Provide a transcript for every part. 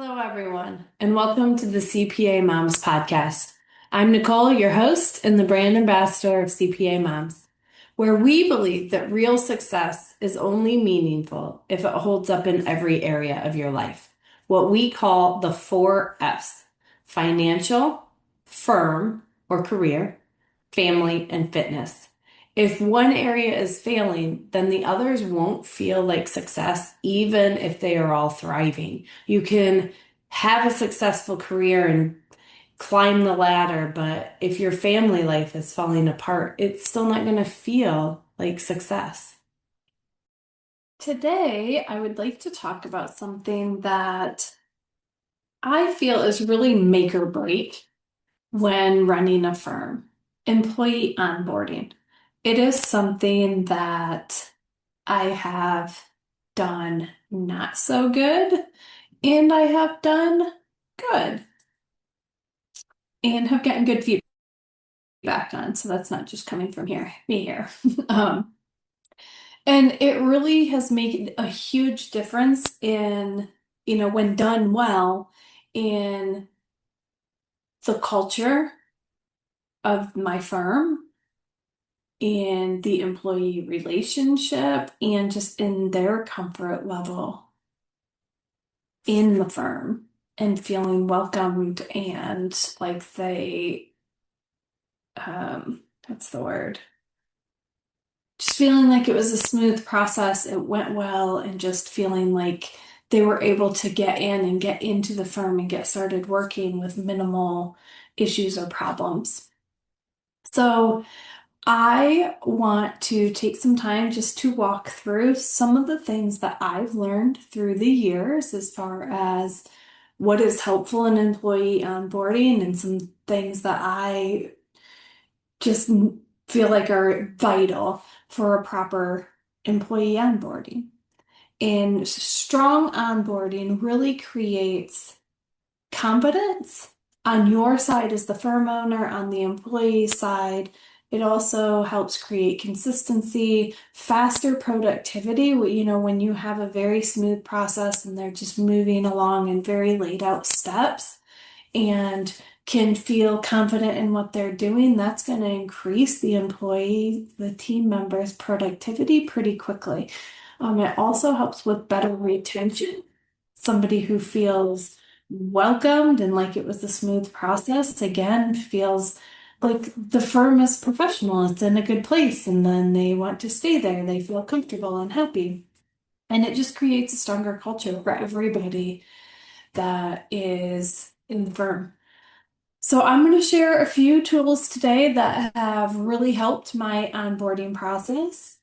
Hello, everyone, and welcome to the CPA Moms podcast. I'm Nicole, your host and the brand ambassador of CPA Moms, where we believe that real success is only meaningful if it holds up in every area of your life. What we call the 4 F's: financial, firm or career, family, and fitness. If one area is failing, then the others won't feel like success, even if they are all thriving. You can have a successful career and climb the ladder, but if your family life is falling apart, it's still not going to feel like success. Today, I would like to talk about something that I feel is really make or break when running a firm: employee onboarding. It is something that I have done not so good, and I have done good and have gotten good feedback on. So that's not just coming from me here. Um, and it really has made a huge difference in, when done well, in the culture of my firm, in the employee relationship, and just in their comfort level in the firm and feeling welcomed and like what's the word? Just feeling like it was a smooth process, it went well, and just feeling like they were able to get in and get into the firm and get started working with minimal issues or problems. So I want to take some time just to walk through some of the things that I've learned through the years as far as what is helpful in employee onboarding and some things that I just feel like are vital for a proper employee onboarding. And strong onboarding really creates confidence on your side as the firm owner, on the employee side. It also helps create consistency, faster productivity. When you have a very smooth process and they're just moving along in very laid out steps and can feel confident in what they're doing, that's going to increase the team members' productivity pretty quickly. It also helps with better retention. Somebody who feels welcomed and like it was a smooth process, again, feels like the firm is professional, it's in a good place, and then they want to stay there. They feel comfortable and happy. And it just creates a stronger culture for everybody that is in the firm. So I'm going to share a few tools today that have really helped my onboarding process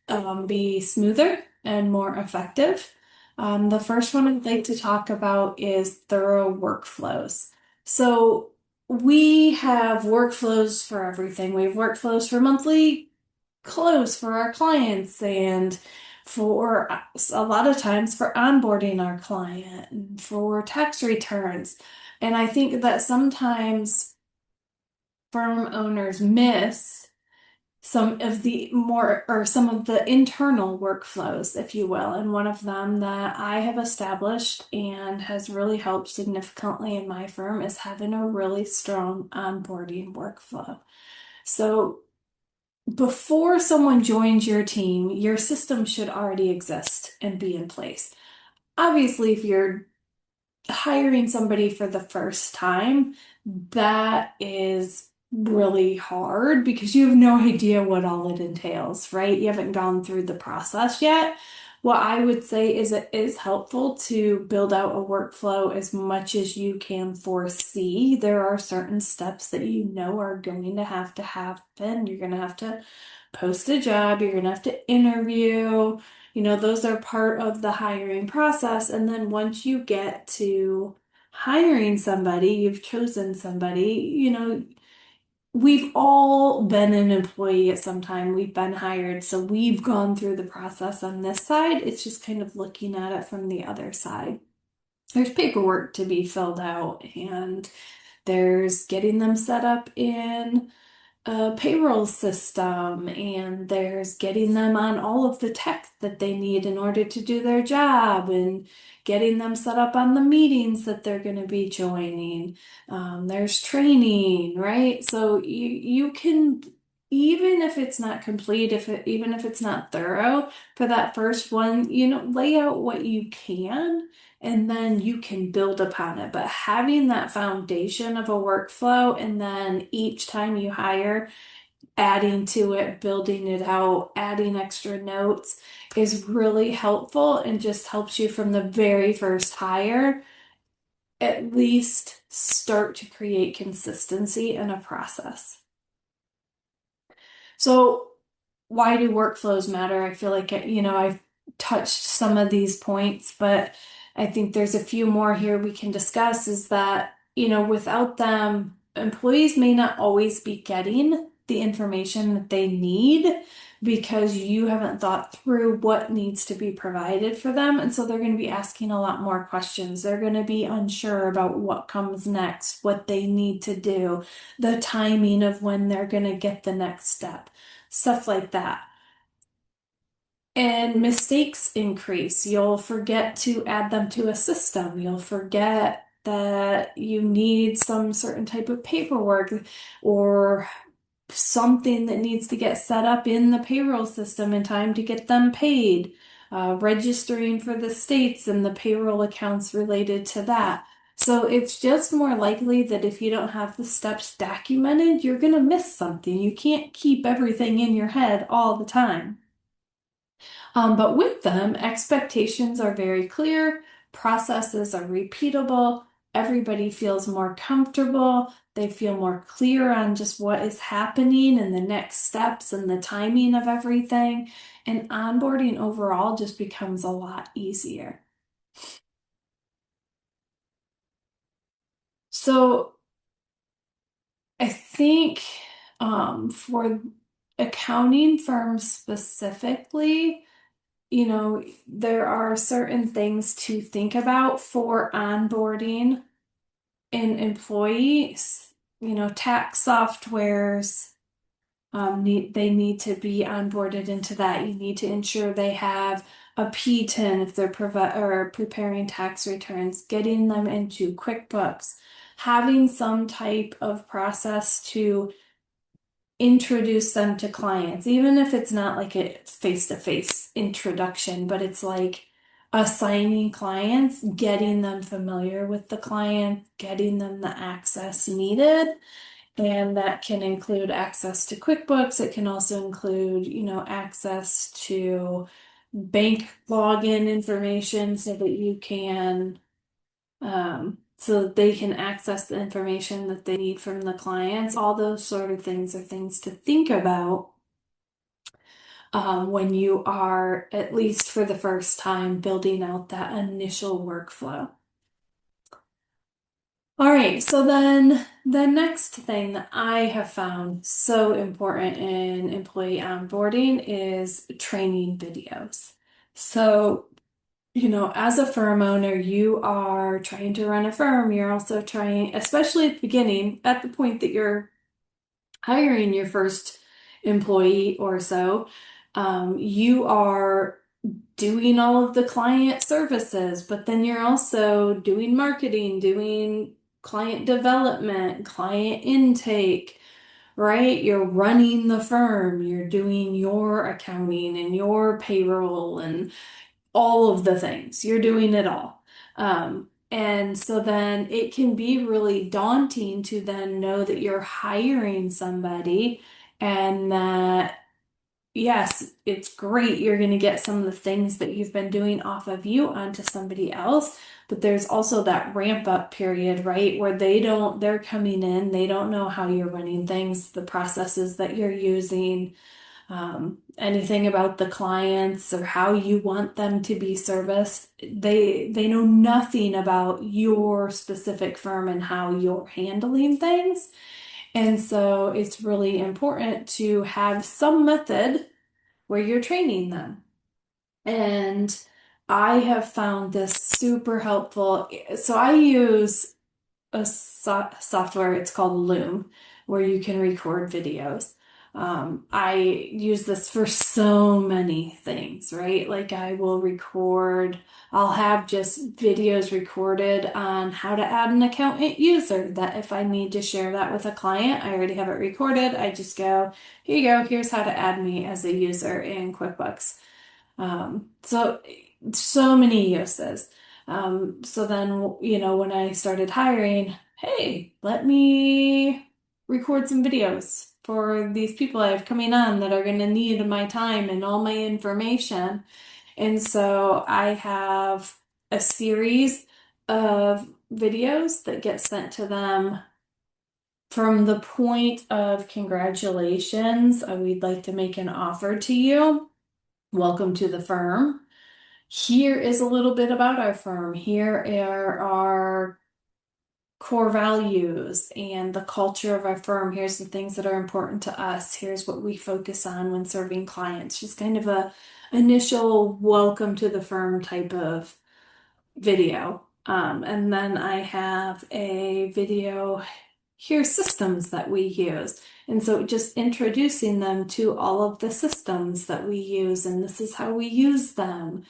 be smoother and more effective. The first one I'd like to talk about is thorough workflows. So we have workflows for everything. We have workflows for monthly close for our clients and for a lot of times for onboarding our client and for tax returns. And I think that sometimes firm owners miss some of the internal workflows, if you will. And one of them that I have established and has really helped significantly in my firm is having a really strong onboarding workflow. So before someone joins your team, your system should already exist and be in place. Obviously, if you're hiring somebody for the first time, that is really hard because you have no idea what all it entails, right? You haven't gone through the process yet. What I would say is it is helpful to build out a workflow as much as you can foresee. There are certain steps that you know are going to happen. You're going to have to post a job, you're going to have to interview. Those are part of the hiring process. And then once you get to hiring somebody, you've chosen somebody, we've all been an employee at some time. We've been hired. So we've gone through the process on this side. It's just kind of looking at it from the other side. There's paperwork to be filled out and there's getting them set up in a payroll system, and there's getting them on all of the tech that they need in order to do their job, and getting them set up on the meetings that they're going to be joining. There's training, right? So you can, even if it's not complete, even if it's not thorough for that first one, lay out what you can, and then you can build upon it. But having that foundation of a workflow, and then each time you hire, adding to it, building it out, adding extra notes is really helpful, and just helps you from the very first hire at least start to create consistency in a process. So, why do workflows matter? I feel like, I've touched some of these points, but I think there's a few more here we can discuss. Is that, without them, employees may not always be getting the information that they need because you haven't thought through what needs to be provided for them. And so they're going to be asking a lot more questions. They're going to be unsure about what comes next, what they need to do, the timing of when they're going to get the next step, stuff like that. And mistakes increase. You'll forget to add them to a system. You'll forget that you need some certain type of paperwork or something that needs to get set up in the payroll system in time to get them paid. Registering for the states and the payroll accounts related to that. So it's just more likely that if you don't have the steps documented, you're going to miss something. You can't keep everything in your head all the time. But with them, expectations are very clear, processes are repeatable, everybody feels more comfortable, they feel more clear on just what is happening and the next steps and the timing of everything, and onboarding overall just becomes a lot easier. So I think for accounting firms specifically, there are certain things to think about for onboarding an employees. Tax softwares, they need to be onboarded into that. You need to ensure they have a P10 if they're or preparing tax returns, getting them into QuickBooks, having some type of process to introduce them to clients, even if it's not like a face-to-face introduction, but it's like assigning clients, getting them familiar with the client, getting them the access needed. And that can include access to QuickBooks. It can also include, access to bank login information so that you can so that they can access the information that they need from the clients. All those sort of things are things to think about when you are, at least for the first time, building out that initial workflow. All right, so then the next thing that I have found so important in employee onboarding is training videos. So as a firm owner, you are trying to run a firm. You're also trying, especially at the beginning, at the point that you're hiring your first employee or so, you are doing all of the client services, but then you're also doing marketing, doing client development, client intake, right? You're running the firm, you're doing your accounting and your payroll and all of the things. You're doing it all. And so then it can be really daunting to then know that you're hiring somebody and that, yes, it's great. You're going to get some of the things that you've been doing off of you onto somebody else. But there's also that ramp up period, right? Where they're coming in, they don't know how you're running things, the processes that you're using, anything about the clients or how you want them to be serviced. They know nothing about your specific firm and how you're handling things. And so it's really important to have some method where you're training them. And I have found this super helpful. So I use a software, it's called Loom. where you can record videos. I use this for so many things, right? Like I will record, I'll have just videos recorded on how to add an accountant user that if I need to share that with a client, I already have it recorded. I just go, here you go, here's how to add me as a user in QuickBooks. So many uses. So then, when I started hiring, hey, let me record some videos for these people I have coming on that are going to need my time and all my information. And so I have a series of videos that get sent to them from the point of congratulations, we'd like to make an offer to you. Welcome to the firm. Here is a little bit about our firm. Here are our core values and the culture of our firm. Here's the things that are important to us. Here's what we focus on when serving clients. Just kind of a initial welcome to the firm type of video. And then I have a video, here's systems that we use. And so just introducing them to all of the systems that we use, and this is how we use them,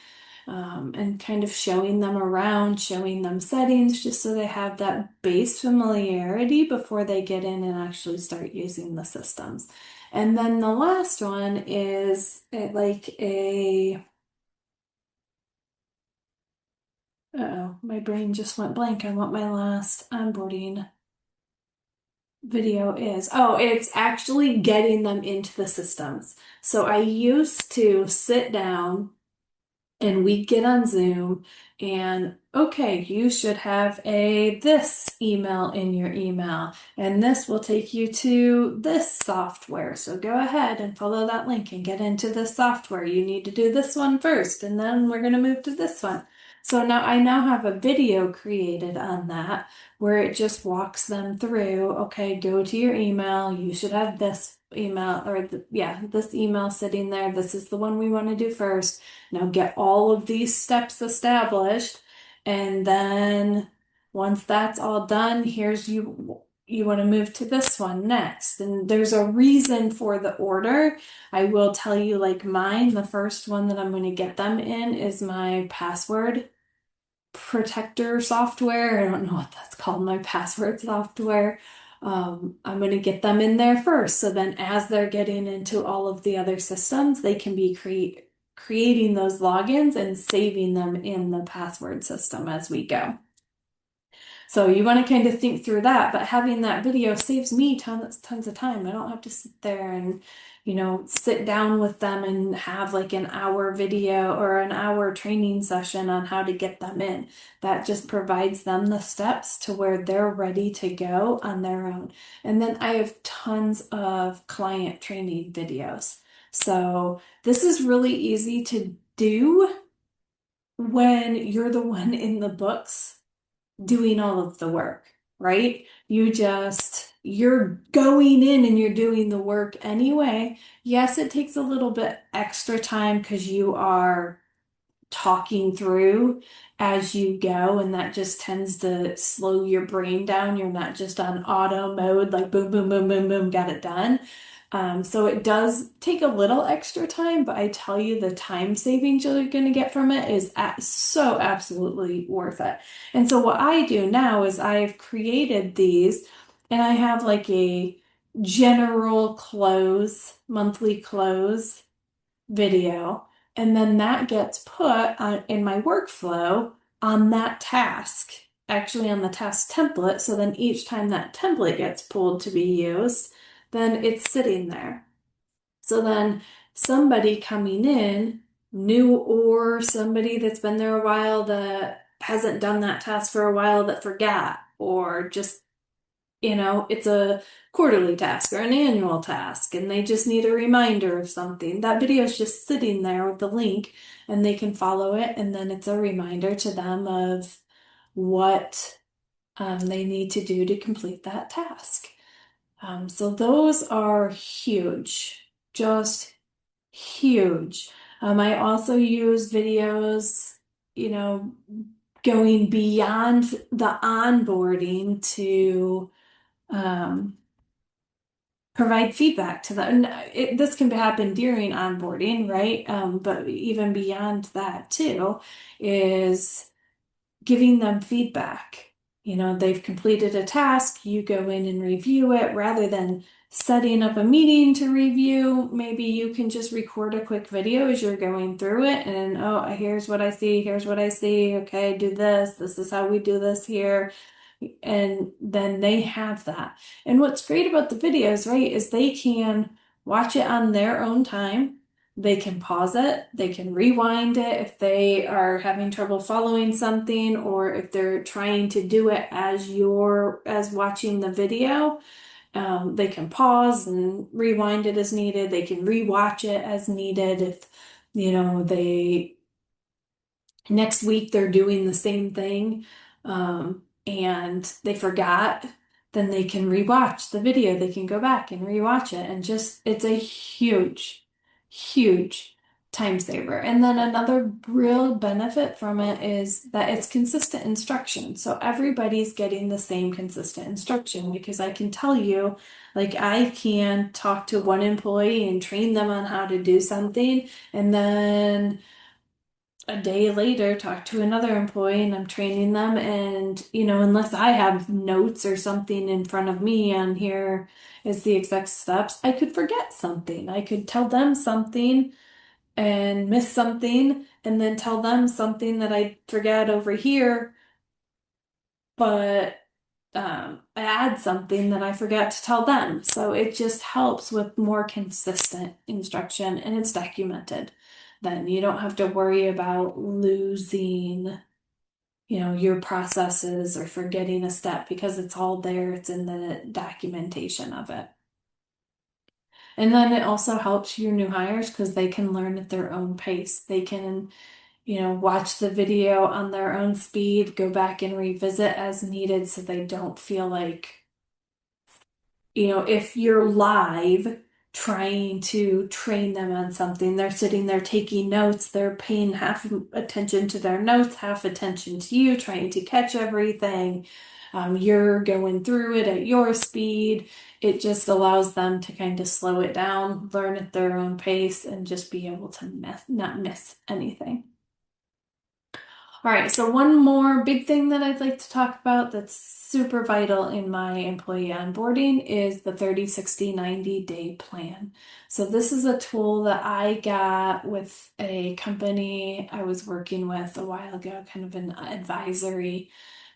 and kind of showing them around, showing them settings, just so they have that base familiarity before they get in and actually start using the systems. And then the last one is uh-oh, my brain just went blank on what my last onboarding video is. Oh, it's actually getting them into the systems. So I used to sit down and we get on Zoom and okay, you should have this email in your email, and this will take you to this software. So go ahead and follow that link and get into this software. You need to do this one first, and then we're going to move to this one. So now I have a video created on that where it just walks them through, okay, go to your email. You should have this email or this email sitting there. This is the one we want to do first. Now get all of these steps established, and then once that's all done, here's you want to move to this one next. And there's a reason for the order. I will tell you, like mine, the first one that I'm going to get them in is my password protector software. I don't know what that's called, my password software. I'm going to get them in there first. So then as they're getting into all of the other systems, they can be creating those logins and saving them in the password system as we go. So you want to kind of think through that, but having that video saves me tons of time. I don't have to sit there and, sit down with them and have like an hour video or an hour training session on how to get them in. That just provides them the steps to where they're ready to go on their own. And then I have tons of client training videos. So this is really easy to do when you're the one in the books doing all of the work, right? You're going in and you're doing the work anyway. Yes, it takes a little bit extra time because you are talking through as you go, and that just tends to slow your brain down. You're not just on auto mode, like boom, boom, boom, boom, boom, got it done. So it does take a little extra time, but I tell you, the time savings you're going to get from it is so absolutely worth it. And so what I do now is I've created these, and I have like a general close, monthly close video, and then that gets put on, in my workflow on that task, actually on the task template. So then each time that template gets pulled to be used, then it's sitting there. So then somebody coming in, new or somebody that's been there a while that hasn't done that task for a while that forgot, or just it's a quarterly task or an annual task and they just need a reminder of something. That video is just sitting there with the link and they can follow it, and then it's a reminder to them of what they need to do to complete that task. So those are huge, just huge. I also use videos, you know, going beyond the onboarding to um, provide feedback to them. And this can happen during onboarding, right? But even beyond that too, is giving them feedback. They've completed a task, you go in and review it rather than setting up a meeting to review. Maybe you can just record a quick video as you're going through it and, oh, here's what I see, here's what I see. Okay, do this. This is how we do this here. And then they have that. And what's great about the videos, right, is they can watch it on their own time. They can pause it, they can rewind it if they are having trouble following something, or if they're trying to do it as watching the video. They can pause and rewind it as needed. They can rewatch it as needed if, they next week they're doing the same thing, and they forgot, then they can rewatch the video. They can go back and rewatch it, and just it's a huge, huge time saver. And then another real benefit from it is that it's consistent instruction. So everybody's getting the same consistent instruction, because I can tell you, like, I can talk to one employee and train them on how to do something, and then a day later talk to another employee and I'm training them, and unless I have notes or something in front of me on here is the exact steps, I could forget something. I could tell them something and miss something, and then tell them something that I forgot over here, but add something that I forgot to tell them. So it just helps with more consistent instruction, and it's documented. Then you don't have to worry about losing, your processes or forgetting a step, because it's all there. It's in the documentation of it. And then it also helps your new hires because they can learn at their own pace. They can, watch the video on their own speed, go back and revisit as needed so they don't feel like, if you're live trying to train them on something, they're sitting there taking notes, they're paying half attention to their notes, half attention to you, trying to catch everything. You're going through it at your speed. It just allows them to kind of slow it down, learn at their own pace, and just be able to not miss anything. All right, so one more big thing that I'd like to talk about that's super vital in my employee onboarding is the 30, 60, 90-day plan. So this is a tool that I got with a company I was working with a while ago, kind of an advisory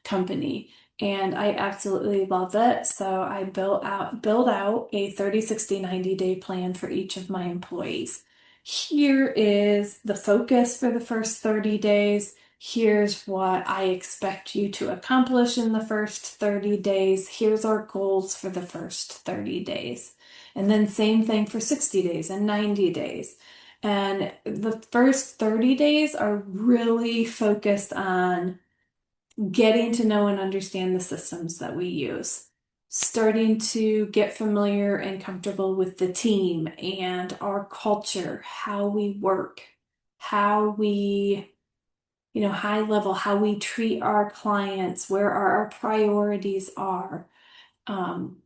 company. And I absolutely love it. So I build out a 30, 60, 90-day plan for each of my employees. Here is the focus for the first 30 days. Here's what I expect you to accomplish in the first 30 days. Here's our goals for the first 30 days. And then same thing for 60 days and 90 days. And the first 30 days are really focused on getting to know and understand the systems that we use, starting to get familiar and comfortable with the team and our culture, how we work, how we, high level, how we treat our clients, where our priorities are, um,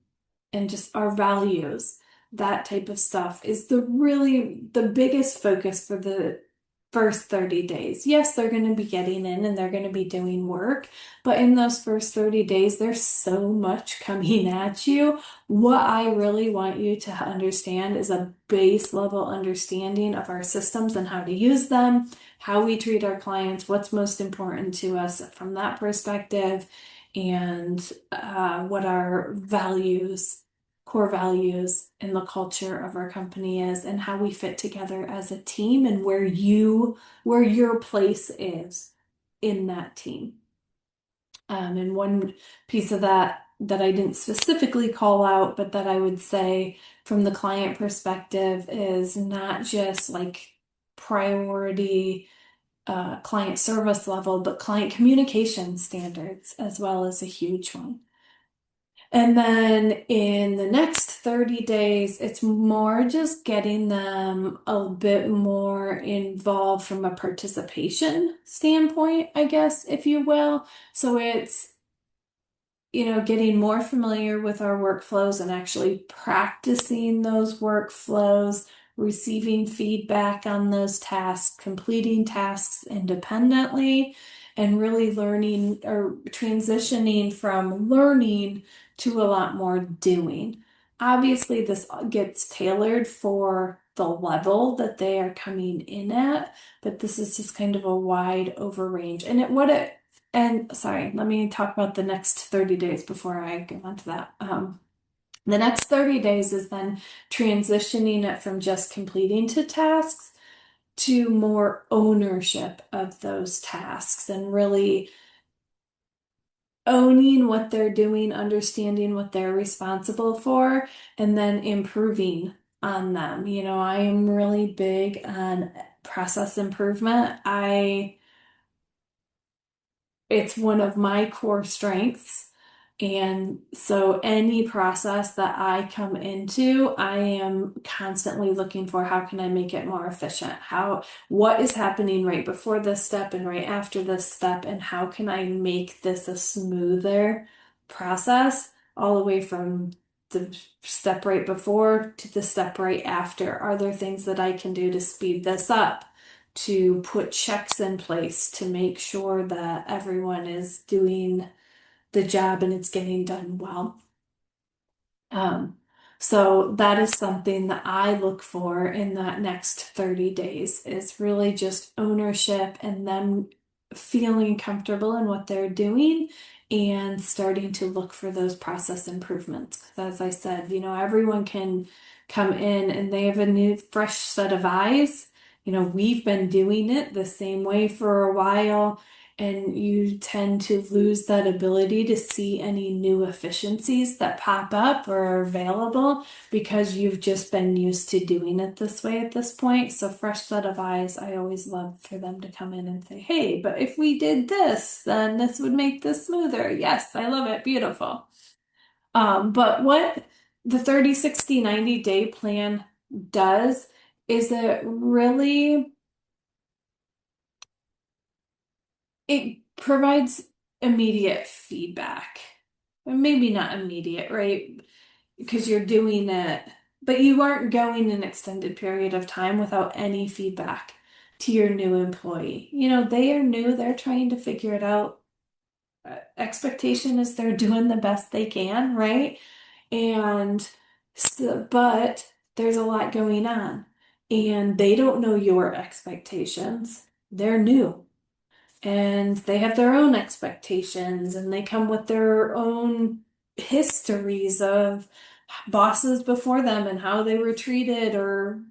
and just our values. That type of stuff is the biggest focus for the first 30 days. Yes, they're going to be getting in and they're going to be doing work, but in those first 30 days, there's so much coming at you. What I really want you to understand is a base level understanding of our systems and how to use them, how we treat our clients, what's most important to us from that perspective, and what our core values in the culture of our company is, and how we fit together as a team, and where your place is in that team. And one piece of that I didn't specifically call out, but that I would say from the client perspective is not just like priority client service level, but client communication standards as well as a huge one. And then in the next 30 days, it's more just getting them a bit more involved from a participation standpoint, I guess, if you will. So it's getting more familiar with our workflows and actually practicing those workflows, receiving feedback on those tasks, completing tasks independently, and really learning or transitioning from learning to a lot more doing. Obviously, this gets tailored for the level that they are coming in at, but this is just kind of a wide over range. And sorry, let me talk about the next 30 days before I go on to that. The next 30 days is then transitioning it from just completing to tasks to more ownership of those tasks and really owning what they're doing, understanding what they're responsible for, and then improving on them. I am really big on process improvement. It's one of my core strengths. And so any process that I come into, I am constantly looking for how can I make it more efficient? What is happening right before this step and right after this step, and how can I make this a smoother process all the way from the step right before to the step right after? Are there things that I can do to speed this up? To put checks in place to make sure that everyone is doing the job and it's getting done well. Um, so that is something that I look for in that next 30 days is really just ownership and them feeling comfortable in what they're doing and starting to look for those process improvements. Because as I said, everyone can come in and they have a new fresh set of eyes. We've been doing it the same way for a while, and you tend to lose that ability to see any new efficiencies that pop up or are available because you've just been used to doing it this way at this point. So fresh set of eyes, I always love for them to come in and say, hey, but if we did this, then this would make this smoother. Yes, I love it. Beautiful. But what the 30, 60, 90-day plan does is it provides immediate feedback. Or maybe not immediate, right? Because you're doing it, but you aren't going an extended period of time without any feedback to your new employee. They are new, they're trying to figure it out. Expectation is they're doing the best they can, right? And but there's a lot going on, and they don't know your expectations. They're new and they have their own expectations and they come with their own histories of bosses before them and how they were treated or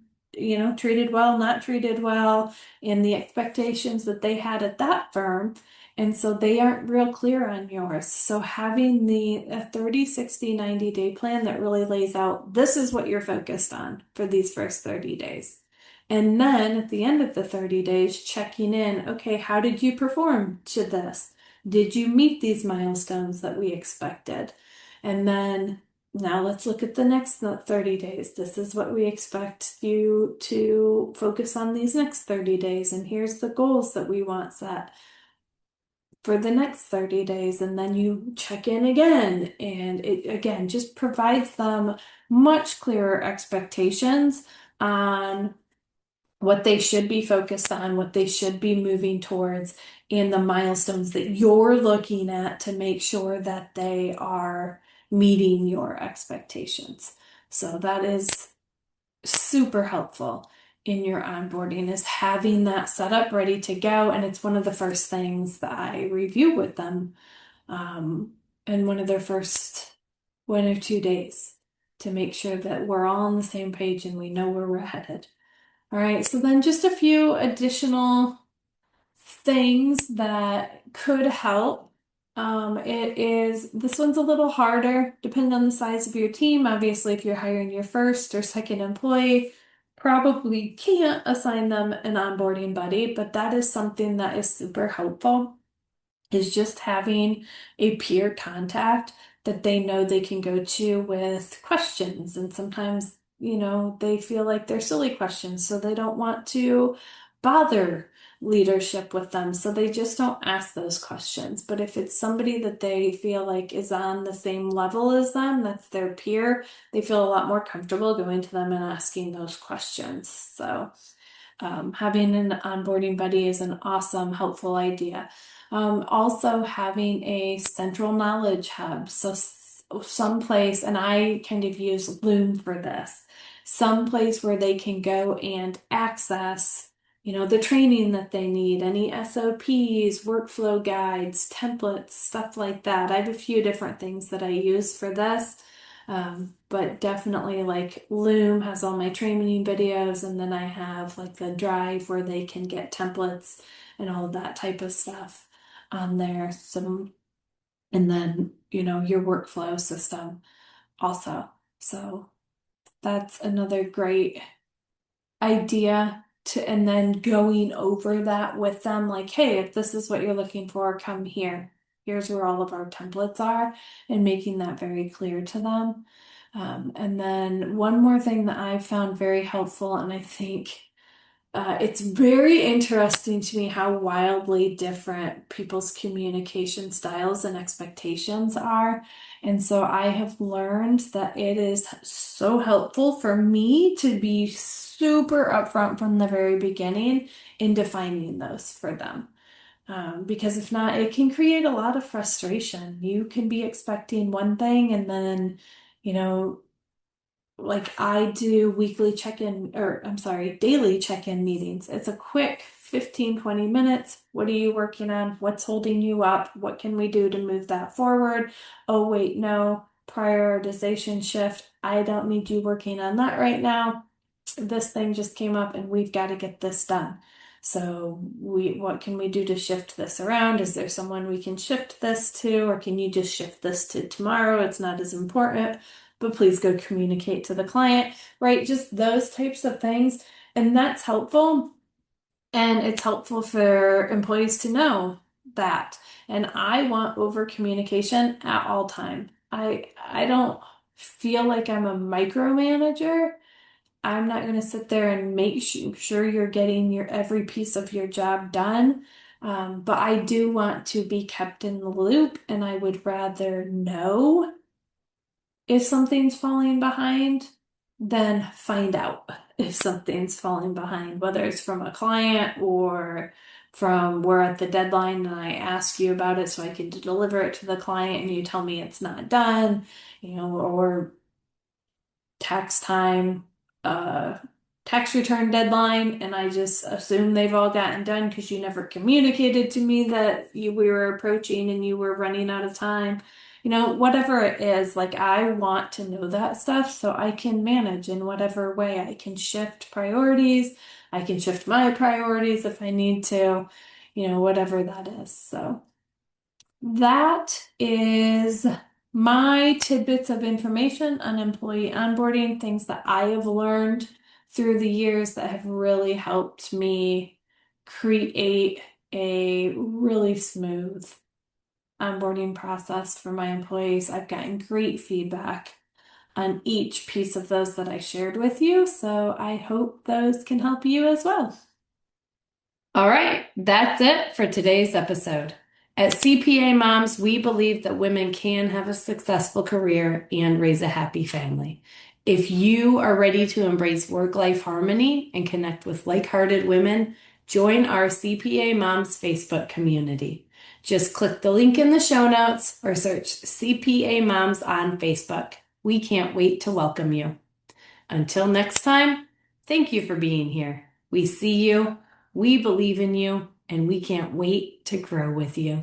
treated well, not treated well, and the expectations that they had at that firm. And so they aren't real clear on yours. So having a 30, 60, 90-day plan that really lays out this is what you're focused on for these first 30 days. And then at the end of the 30 days, checking in, okay, how did you perform to this? Did you meet these milestones that we expected? And then now let's look at the next 30 days. This is what we expect you to focus on these next 30 days. And here's the goals that we want set for the next 30 days. And then you check in again. And it again just provides them much clearer expectations on what they should be focused on, what they should be moving towards, and the milestones that you're looking at to make sure that they are meeting your expectations. So that is super helpful in your onboarding is having that set up ready to go. And it's one of the first things that I review with them in one of their first 1 or 2 days to make sure that we're all on the same page and we know where we're headed. All right, so then just a few additional things that could help. This one's a little harder depending on the size of your team. Obviously, if you're hiring your first or second employee, probably can't assign them an onboarding buddy, but that is something that is super helpful is just having a peer contact that they know they can go to with questions. And sometimes, they feel like they're silly questions, so they don't want to bother leadership with them. So they just don't ask those questions. But if it's somebody that they feel like is on the same level as them, that's their peer, they feel a lot more comfortable going to them and asking those questions. So having an onboarding buddy is an awesome, helpful idea. Also, having a central knowledge hub. So, someplace, and I kind of use Loom for this, someplace where they can go and access, the training that they need, any SOPs, workflow guides, templates, stuff like that. I have a few different things that I use for this. But definitely like Loom has all my training videos, and then I have like the Drive where they can get templates and all of that type of stuff on there. So, and then, your workflow system also. So that's another great idea to, and then going over that with them, like, hey, if this is what you're looking for, come here. Here's where all of our templates are, and making that very clear to them. And then one more thing that I've found very helpful, and I think it's very interesting to me how wildly different people's communication styles and expectations are. And so I have learned that it is so helpful for me to be super upfront from the very beginning in defining those for them. Because if not, it can create a lot of frustration. You can be expecting one thing and then, you know, like I do weekly check-in, or I'm sorry, daily check-in meetings. It's a quick 15, 20 minutes. What are you working on? What's holding you up? What can we do to move that forward? Oh, wait, no, prioritization shift. I don't need you working on that right now. This thing just came up and we've got to get this done. So what can we do to shift this around? Is there someone we can shift this to, or can you just shift this to tomorrow? It's not as important, but please go communicate to the client, right? Just those types of things. And that's helpful. And it's helpful for employees to know that. And I want over communication at all time. I don't feel like I'm a micromanager. I'm not going to sit there and make sure you're getting your every piece of your job done. But I do want to be kept in the loop, and I would rather know if something's falling behind than find out if something's falling behind, whether it's from a client or from we're at the deadline and I ask you about it so I can deliver it to the client and you tell me it's not done, or tax time, uh, tax return deadline, and I just assume they've all gotten done because you never communicated to me that we were approaching and you were running out of time. Whatever it is, like I want to know that stuff so I can manage in whatever way. I can shift priorities. I can shift my priorities if I need to, whatever that is. So. That is my tidbits of information on employee onboarding, things that I have learned through the years that have really helped me create a really smooth onboarding process for my employees. I've gotten great feedback on each piece of those that I shared with you, so I hope those can help you as well. All right, that's it for today's episode. At CPA Moms, we believe that women can have a successful career and raise a happy family. If you are ready to embrace work-life harmony and connect with like-hearted women, join our CPA Moms Facebook community. Just click the link in the show notes or search CPA Moms on Facebook. We can't wait to welcome you. Until next time, thank you for being here. We see you, we believe in you, and we can't wait to grow with you.